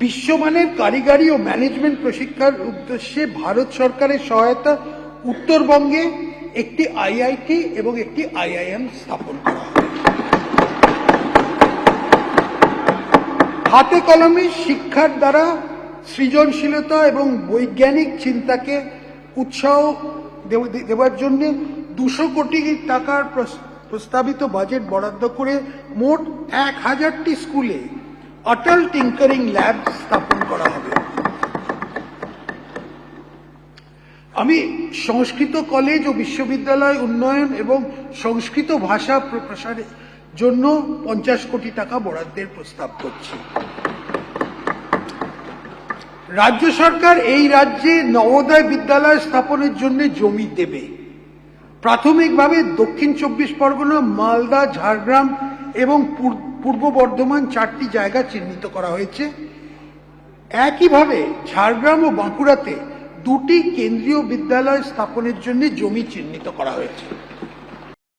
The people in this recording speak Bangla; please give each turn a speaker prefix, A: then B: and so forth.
A: বিশ্বমানের কারিগরি ও ম্যানেজমেন্ট প্রশিক্ষার উদ্দেশ্যে ভারত সরকারের সহায়তা উত্তরবঙ্গে একটি আইআইটি এবং একটি আইআইএম স্থাপন করা হবে। হাতে কলমে শিক্ষার দ্বারা সৃজনশীলতা এবং বৈজ্ঞানিক চিন্তাকে উৎসাহ দেওয়ার জন্য 200 কোটি টাকার প্রস্তাবিত বাজেট বরাদ্দ করে মোট 1000টি স্কুলে অটল টিঙ্কারিং ল্যাব স্থাপন করা হবে। আমি সংস্কৃত কলেজ ও বিশ্ববিদ্যালয় উন্নয়ন এবং সংস্কৃত ভাষা প্রসারের জন্য 50 কোটি টাকা বরাদ্দের প্রস্তাব করছি। রাজ্য সরকার এই রাজ্যে নবোদয় বিদ্যালয় স্থাপনের জন্য জমি দেবে। প্রাথমিকভাবে দক্ষিণ 24 পরগনা, মালদা, ঝাড়গ্রাম এবং পূর্ব বর্ধমান 4টি জায়গা চিহ্নিত করা হয়েছে। একইভাবে ঝাড়গ্রাম ও বাঁকুড়াতে 2টি কেন্দ্রীয় বিদ্যালয় স্থাপনের জন্য জমি চিহ্নিত করা হয়েছে।